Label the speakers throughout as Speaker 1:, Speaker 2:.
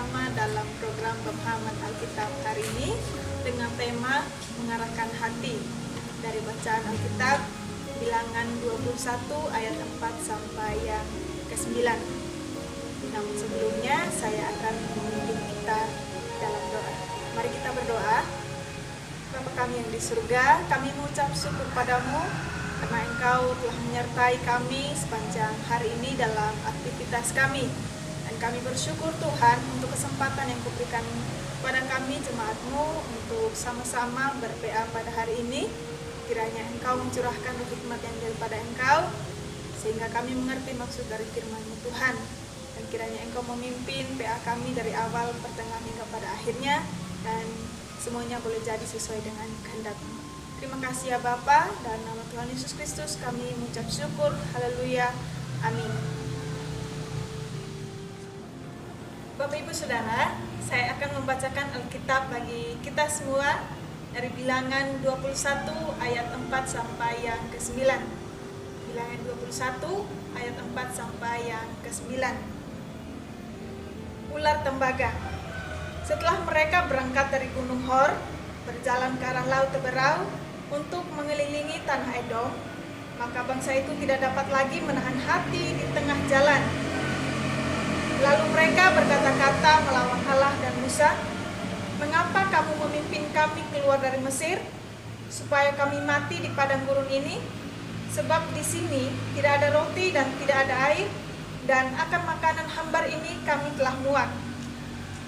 Speaker 1: bersama dalam program pemahaman Alkitab hari ini dengan tema mengarahkan hati dari bacaan Alkitab Bilangan 21 ayat 4 sampai yang ke-9. Namun sebelumnya saya akan memimpin kita dalam doa. Mari kita berdoa. Bapa kami yang di surga, kami mengucap syukur padamu karena Engkau telah menyertai kami sepanjang hari ini dalam aktivitas kami. Dan kami bersyukur Tuhan untuk kesempatan yang Kau-berikan kepada kami jemaat-Mu untuk sama-sama ber-PA pada hari ini. Kiranya Engkau mencurahkan hikmat yang daripada Engkau, sehingga kami mengerti maksud dari firman-Mu Tuhan. Dan kiranya Engkau memimpin PA kami dari awal, pertengahan hingga pada akhirnya, dan semuanya boleh jadi sesuai dengan kehendak-Mu. Terima kasih ya Bapa, dan nama Tuhan Yesus Kristus kami mengucap syukur. Haleluya. Amin. Bapak Ibu Saudara, saya akan membacakan Alkitab bagi kita semua dari Bilangan 21 ayat 4 sampai yang ke-9. Bilangan 21 ayat 4 sampai yang ke-9. Ular tembaga. Setelah mereka berangkat dari Gunung Hor, berjalan ke arah Laut Teberau untuk mengelilingi tanah Edom, maka bangsa itu tidak dapat lagi menahan hati di tengah jalan. Lalu mereka berkata-kata melawan Allah dan Musa, "Mengapa kamu memimpin kami keluar dari Mesir, supaya kami mati di padang gurun ini? Sebab di sini tidak ada roti dan tidak ada air, dan akan makanan hambar ini kami telah muak."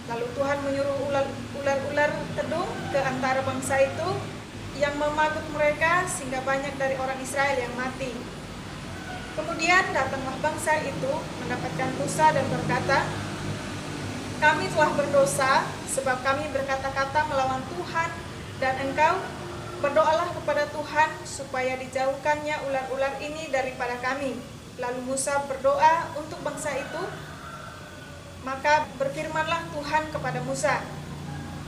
Speaker 1: Lalu Tuhan menyuruh ular-ular tedung ke antara bangsa itu yang memagut mereka, sehingga banyak dari orang Israel yang mati. Kemudian datanglah bangsa itu mendapatkan Musa dan berkata, "Kami telah berdosa sebab kami berkata-kata melawan Tuhan dan engkau. Berdoalah kepada Tuhan supaya dijauhkannya ular-ular ini daripada kami." Lalu Musa berdoa untuk bangsa itu. Maka berfirmanlah Tuhan kepada Musa,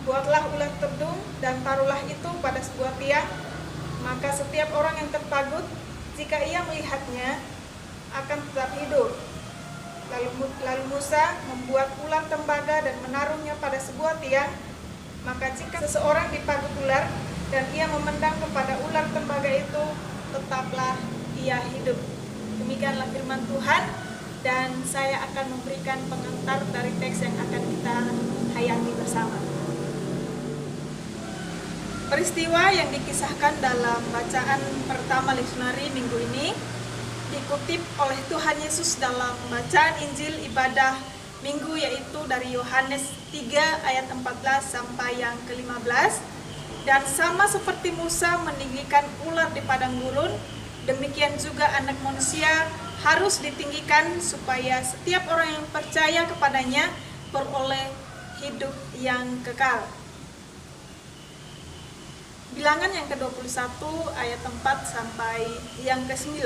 Speaker 1: "Buatlah ular tedung dan taruhlah itu pada sebuah tiang. Maka setiap orang yang terpagut, jika ia melihatnya, akan tetap hidup." Lalu Musa membuat ular tembaga dan menaruhnya pada sebuah tiang. Maka jika seseorang dipagut ular dan ia memandang kepada ular tembaga itu, tetaplah ia hidup. Demikianlah firman Tuhan, dan saya akan memberikan pengantar dari teks yang akan kita hayati bersama. Peristiwa yang dikisahkan dalam bacaan pertama leksionari minggu ini dikutip oleh Tuhan Yesus dalam bacaan Injil ibadah minggu, yaitu dari Yohanes 3 ayat 14 sampai yang ke-15. Dan sama seperti Musa meninggikan ular di padang gurun, demikian juga Anak Manusia harus ditinggikan supaya setiap orang yang percaya kepadanya beroleh hidup yang kekal. Bilangan yang ke-21 ayat 4 sampai yang ke-9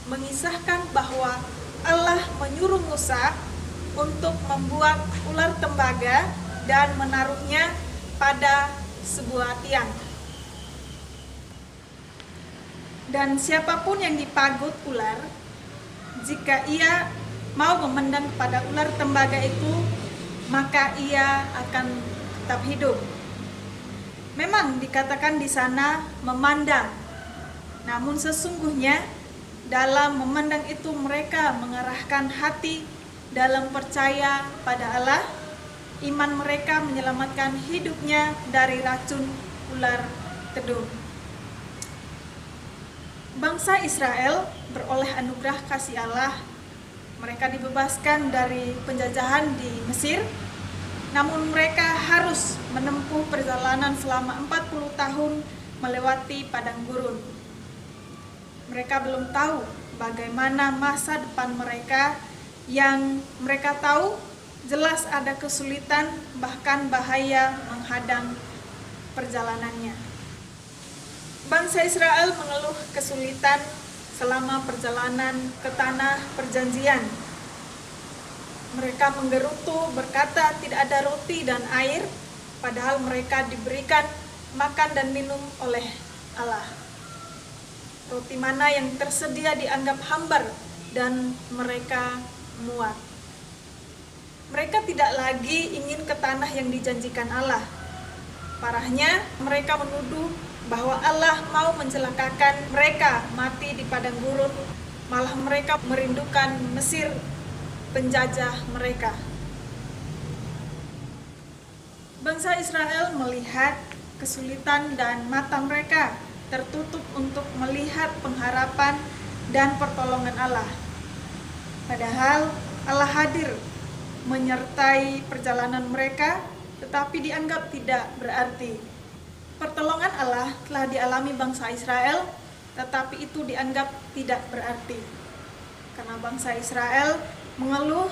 Speaker 1: mengisahkan bahwa Allah menyuruh Musa untuk membuat ular tembaga dan menaruhnya pada sebuah tiang. Dan siapapun yang dipagut ular, jika ia mau memandang kepada ular tembaga itu, maka ia akan tetap hidup. Memang dikatakan di sana memandang, namun sesungguhnya dalam memandang itu mereka mengarahkan hati dalam percaya pada Allah. Iman mereka menyelamatkan hidupnya dari racun ular tedung. Bangsa Israel beroleh anugerah kasih Allah. Mereka dibebaskan dari penjajahan di Mesir, namun mereka harus menempuh perjalanan selama 40 tahun melewati padang gurun. Mereka belum tahu bagaimana masa depan mereka. Yang mereka tahu jelas ada kesulitan, bahkan bahaya menghadang perjalanannya. Bangsa Israel mengeluh kesulitan selama perjalanan ke tanah perjanjian. Mereka menggerutu berkata tidak ada roti dan air, padahal mereka diberikan makan dan minum oleh Allah. Roti mana yang tersedia dianggap hambar dan mereka muak. Mereka tidak lagi ingin ke tanah yang dijanjikan Allah. Parahnya, mereka menuduh bahwa Allah mau mencelakakan mereka mati di padang gurun. Malah mereka merindukan Mesir, penjajah mereka. Bangsa Israel melihat kesulitan dan mata mereka tertutup untuk melihat pengharapan dan pertolongan Allah. Padahal Allah hadir menyertai perjalanan mereka, tetapi dianggap tidak berarti. Pertolongan Allah telah dialami bangsa Israel, tetapi itu dianggap tidak berarti. Karena bangsa Israel mengeluh,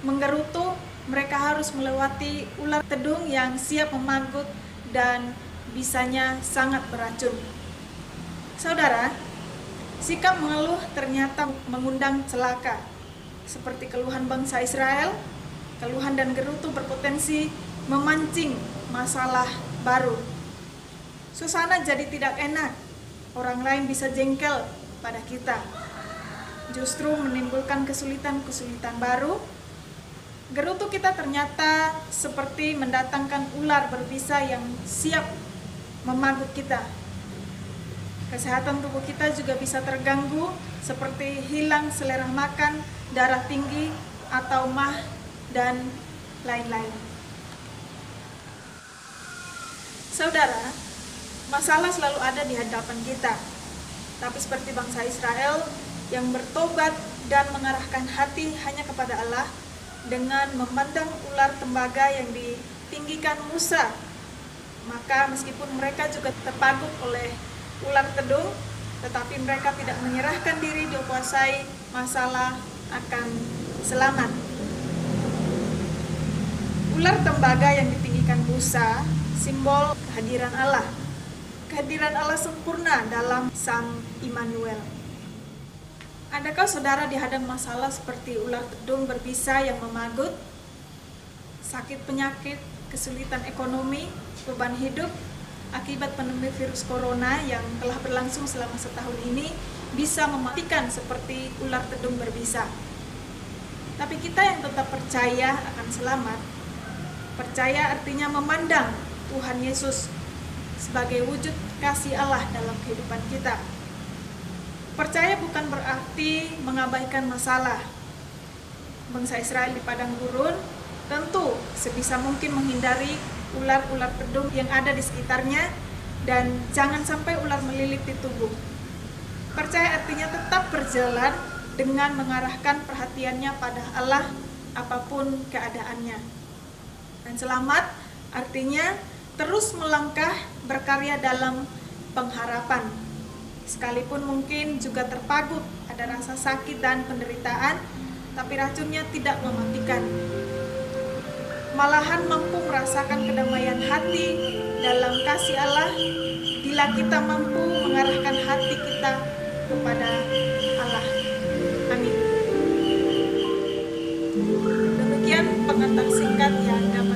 Speaker 1: menggerutu, mereka harus melewati ular tedung yang siap memanggut dan bisanya sangat beracun. Saudara, sikap mengeluh ternyata mengundang celaka. Seperti keluhan bangsa Israel, keluhan dan gerutu berpotensi memancing masalah baru. Suasana jadi tidak enak, orang lain bisa jengkel pada kita. Justru menimbulkan kesulitan-kesulitan baru. Gerutu kita ternyata seperti mendatangkan ular berbisa yang siap memanggut kita. Kesehatan tubuh kita juga bisa terganggu, seperti hilang selera makan, darah tinggi, atau MAH, dan lain-lain. Saudara, masalah selalu ada di hadapan kita. Tapi seperti bangsa Israel yang bertobat dan mengarahkan hati hanya kepada Allah dengan memandang ular tembaga yang ditinggikan Musa, maka meskipun mereka juga terpagut oleh ular tedung, tetapi mereka tidak menyerahkan diri, dikuasai masalah, akan selamat. Ular tembaga yang ditinggikan Musa simbol kehadiran Allah. Kehadiran Allah sempurna dalam Sang Immanuel. Adakah saudara dihadang masalah seperti ular tedung berbisa yang memanggut, sakit penyakit, kesulitan ekonomi, beban hidup akibat pandemi virus corona yang telah berlangsung selama setahun ini bisa mematikan seperti ular tedung berbisa? Tapi kita yang tetap percaya akan selamat, percaya artinya memandang Tuhan Yesus sebagai wujud kasih Allah dalam kehidupan kita. Percaya bukan berarti mengabaikan masalah. Bangsa Israel di padang gurun tentu sebisa mungkin menghindari ular-ular tedung yang ada di sekitarnya dan jangan sampai ular melilit di tubuh. Percaya artinya tetap berjalan dengan mengarahkan perhatiannya pada Allah apapun keadaannya. Dan selamat artinya terus melangkah berkarya dalam pengharapan. Sekalipun mungkin juga terpagut, ada rasa sakit dan penderitaan, tapi racunnya tidak mematikan. Malahan mampu merasakan kedamaian hati dalam kasih Allah bila kita mampu mengarahkan hati kita kepada Allah. Amin. Demikian pengantar singkat yang dapat